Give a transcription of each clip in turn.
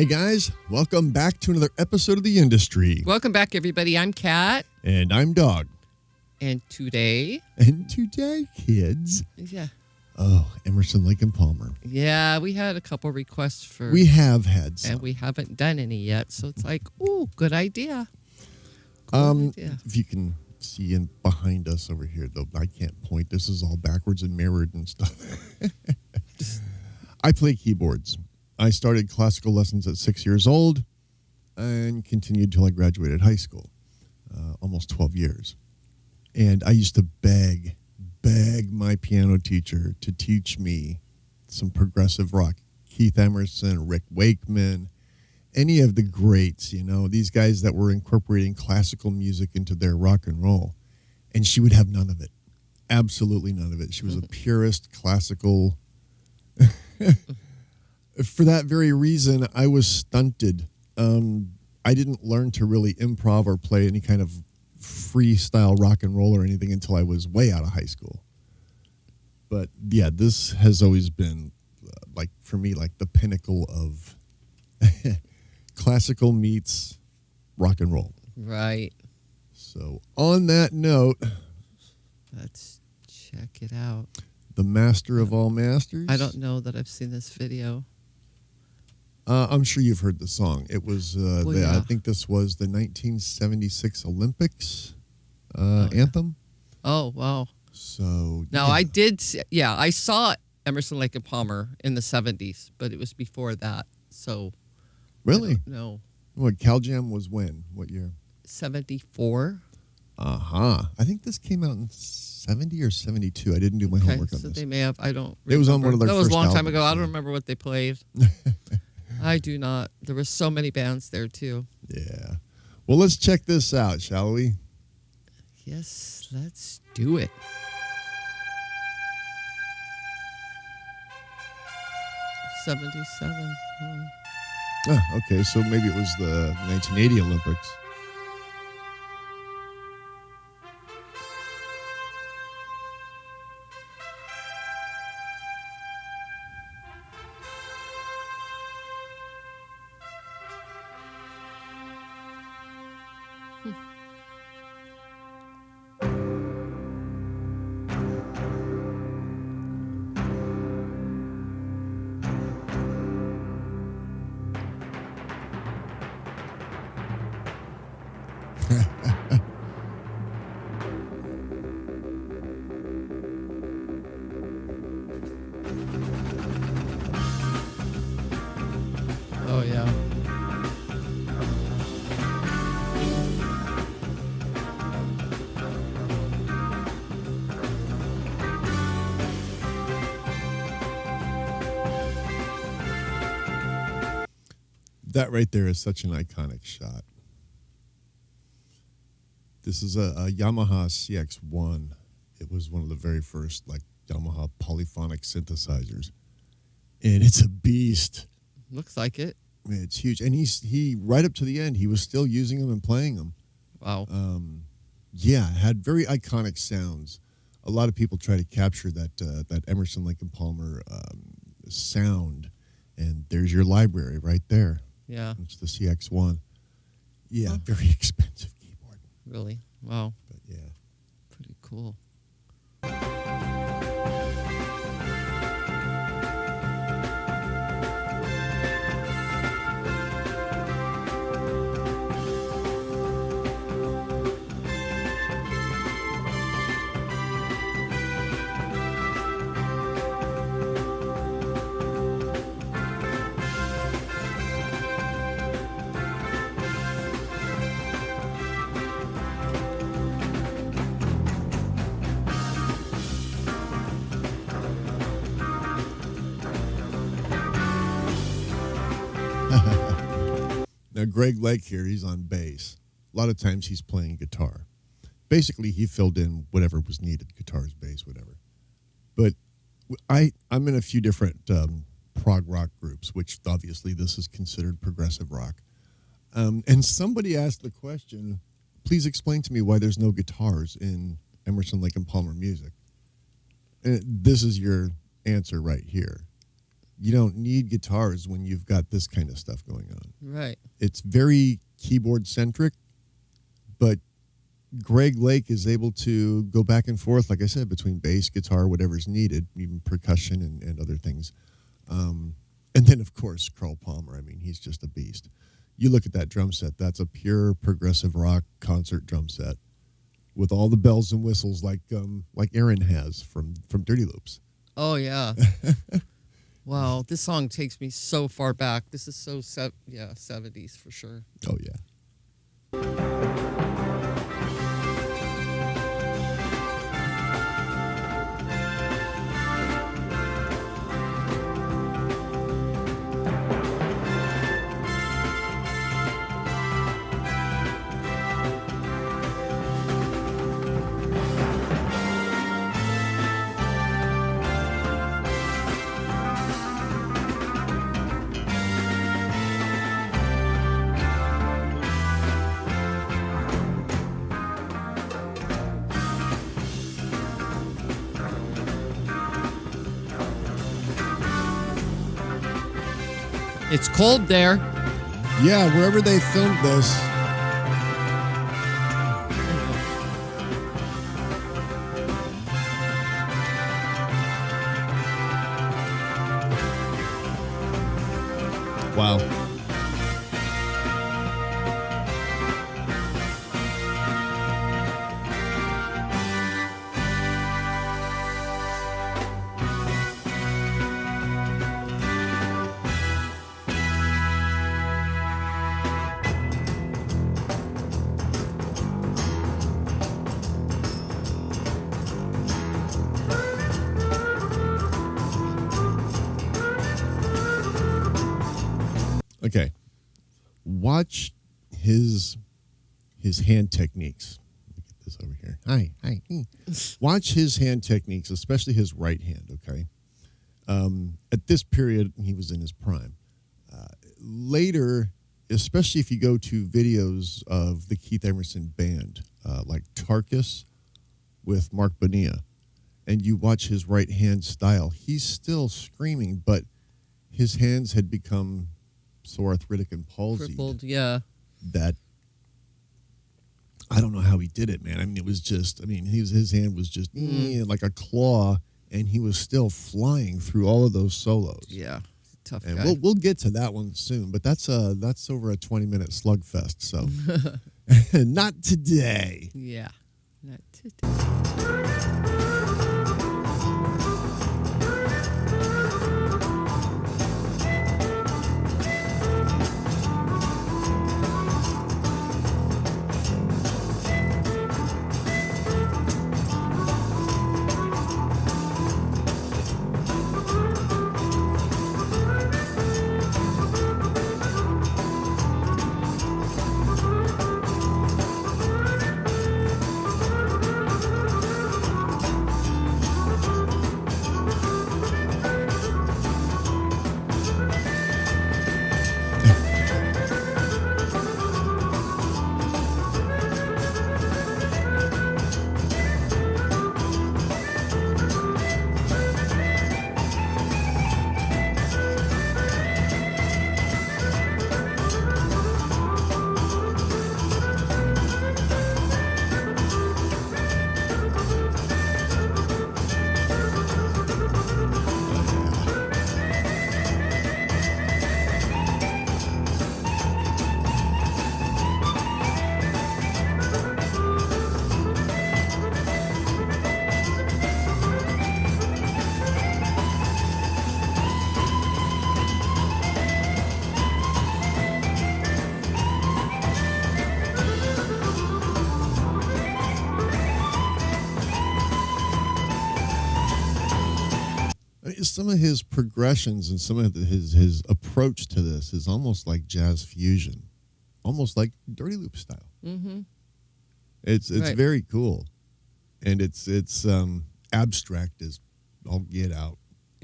Hey guys, welcome back to another episode of The Industry. Welcome back, everybody. I'm Kat. And I'm Dog. And today, kids. Yeah. Oh, Emerson, Lake and Palmer. Yeah, we had a couple requests for... We have had some. And we haven't done any yet, so it's like, ooh, good idea. Good idea. If you can see in behind us over here, though, I can't point. This is all backwards and mirrored and stuff. I play keyboards. I started classical lessons at 6 years old and continued till I graduated high school, almost 12 years. And I used to beg my piano teacher to teach me some progressive rock. Keith Emerson, Rick Wakeman, any of the greats, you know, these guys that were incorporating classical music into their rock and roll. And she would have none of it. Absolutely none of it. She was a purist classical... For that very reason, I was stunted. I didn't learn to really improv or play any kind of freestyle rock and roll or anything until I was way out of high school. But yeah, this has always been, for me, the pinnacle of classical meets rock and roll. Right. So on that note, let's check it out. The master of all masters. I don't know that I've seen this video. I'm sure you've heard the song. It was, yeah. I think this was the 1976 Olympics anthem. Oh, wow. So, now yeah. I did, I saw Emerson, Lake and Palmer in the 70s, but it was before that. So, really? No. What, Cal Jam was when? What year? 74. Uh-huh. I think this came out in 70 or 72. I didn't do my homework on so this. They may have, I don't remember. It was on one of their That was first a long time albums, ago. I don't yeah. remember what they played. I do not. There were so many bands there, too. Yeah. Well, let's check this out, shall we? Yes, let's do it. '77. Okay, so maybe it was the 1980 Olympics. Oh, yeah. That right there is such an iconic shot. This is a Yamaha CX-1. It was one of the very first Yamaha polyphonic synthesizers. And it's a beast. Looks like it. It's huge. And he right up to the end, he was still using them and playing them. Wow. Yeah, it had very iconic sounds. A lot of people try to capture that Emerson, Lake and Palmer sound. And there's your library right there. Yeah. It's the CX-1. Yeah, very expensive keyboard. Really? Wow. But yeah. Pretty cool. Now, Greg Lake here, he's on bass. A lot of times he's playing guitar. Basically, he filled in whatever was needed, guitars, bass, whatever. But I'm in a few different prog rock groups, which obviously this is considered progressive rock. And somebody asked the question, please explain to me why there's no guitars in Emerson, Lake and Palmer music. And this is your answer right here. You don't need guitars when you've got this kind of stuff going on. Right. It's very keyboard centric, but Greg Lake is able to go back and forth, like I said, between bass, guitar, whatever's needed, even percussion and other things. And then, of course, Carl Palmer. I mean, he's just a beast. You look at that drum set, that's a pure progressive rock concert drum set with all the bells and whistles like Aaron has from Dirty Loops. Oh, yeah. Wow, this song takes me so far back. This is so, 70s for sure. Oh, yeah. It's cold there. Yeah, wherever they filmed this. Wow. Okay. Watch his hand techniques. Let me get this over here. Hi. Watch his hand techniques, especially his right hand, okay? At this period, he was in his prime. Later, especially if you go to videos of the Keith Emerson band, like Tarkus with Mark Bonilla, and you watch his right hand style, he's still screaming, but his hands had become so arthritic and palsied. Crippled, yeah. That I don't know how he did it, man. I mean, it was just, his hand was just like a claw, and he was still flying through all of those solos. Yeah, tough and guy. we'll get to that one soon, but that's over a 20-minute slugfest, so not today. Yeah, not today. Some of his progressions and some of his approach to this is almost like jazz fusion, almost like Dirty Loop style. Mm-hmm. It's Right. very cool, and it's abstract as all get out.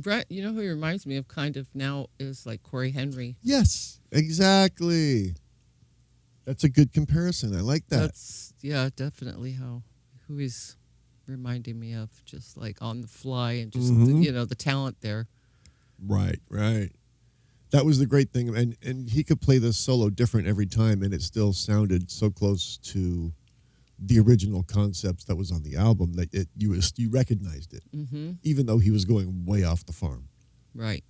Right, you know who he reminds me of kind of now is like Corey Henry. Yes, exactly. That's a good comparison. I like that. That's definitely who he's reminding me of, just like on the fly and just Mhm. the talent there. Right, right. That was the great thing, and he could play this solo different every time, and it still sounded so close to the original concepts that was on the album that you recognized it, even though he was going way off the farm. Right.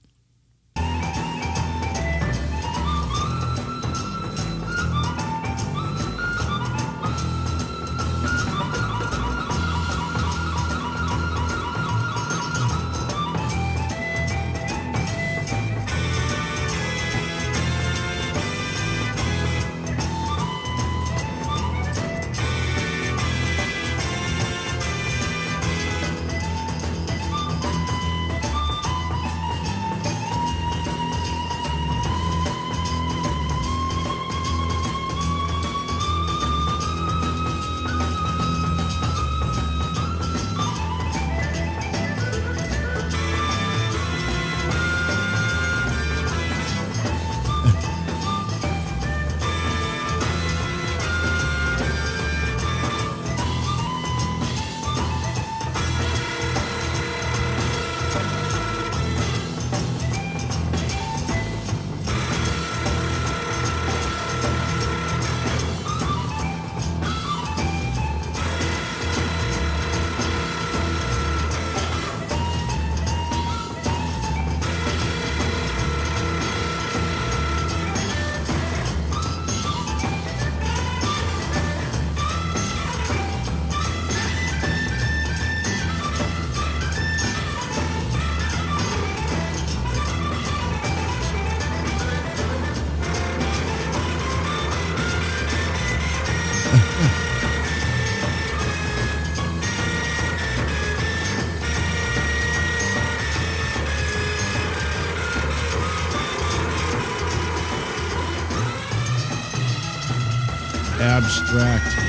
Abstract.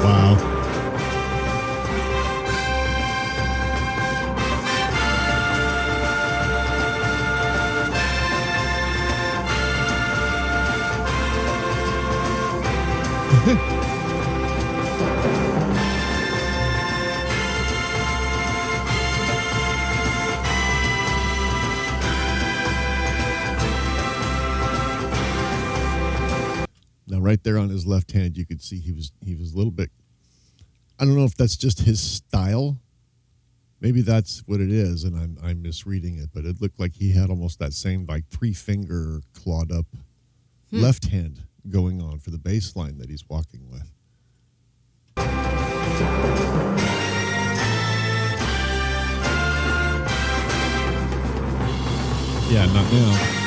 Wow. Now, right there on his left hand, you could see he was a little bit. I don't know if that's just his style. Maybe that's what it is, and I'm misreading it. But it looked like he had almost that same like 3-finger clawed up left hand going on for the bass line that he's walking with. Yeah, not now.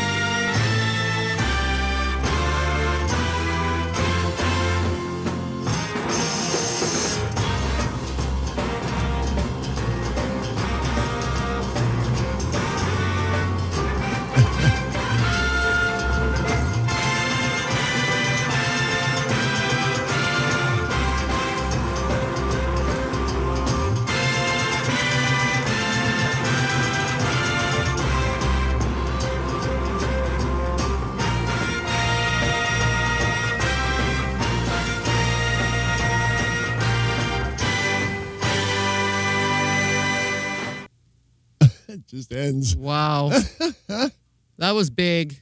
It just ends. Wow. That was big.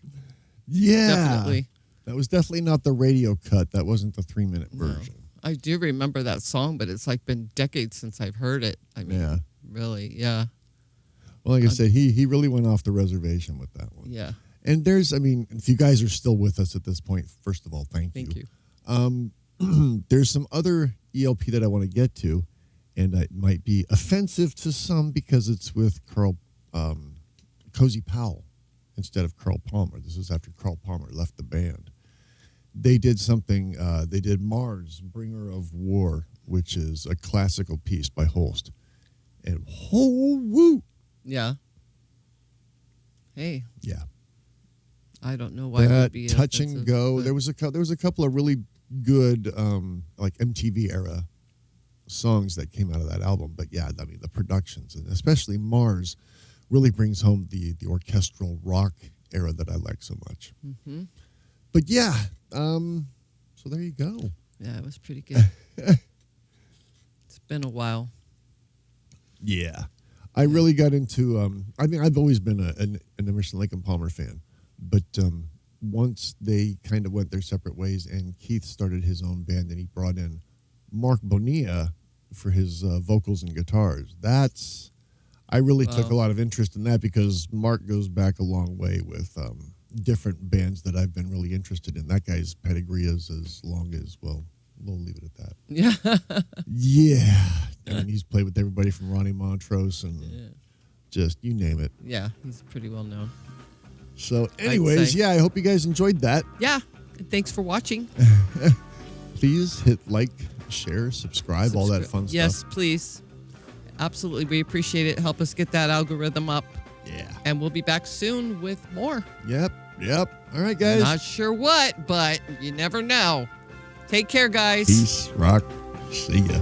Yeah. Definitely. That was definitely not the radio cut. That wasn't the 3-minute version. I do remember that song, but it's like been decades since I've heard it. I mean, Yeah. really, yeah. Well, like I said, he really went off the reservation with that one. Yeah. And if you guys are still with us at this point, first of all, thank you. There's some other ELP that I want to get to, and it might be offensive to some because it's with Cozy Powell instead of Carl Palmer. This is after Carl Palmer left the band. They did something, they did Mars, Bringer of War, which is a classical piece by Holst. And woo! Yeah. Hey. Yeah. I don't know why it That would be touch offensive, and go. but- There was a couple of really good like MTV era songs that came out of that album. But yeah, I mean the productions and especially Mars really brings home the orchestral rock era that I like so much. Mm-hmm. But yeah, so there you go. Yeah, it was pretty good. It's been a while. Yeah. I really got into, I've always been an Emerson, Lake and Palmer fan, but once they kind of went their separate ways and Keith started his own band and he brought in Mark Bonilla for his vocals and guitars. I really took a lot of interest in that because Mark goes back a long way with different bands that I've been really interested in. That guy's pedigree is as long as, well, we'll leave it at that. Yeah. Yeah. I mean, he's played with everybody from Ronnie Montrose and just you name it. Yeah, he's pretty well known. So anyways, I hope you guys enjoyed that. Yeah. Thanks for watching. Please hit like, share, subscribe, all that fun stuff. Yes, please. Absolutely. We appreciate it. Help us get that algorithm up. Yeah. And we'll be back soon with more. Yep. All right, guys. Not sure what, but you never know. Take care, guys. Peace, rock. See ya.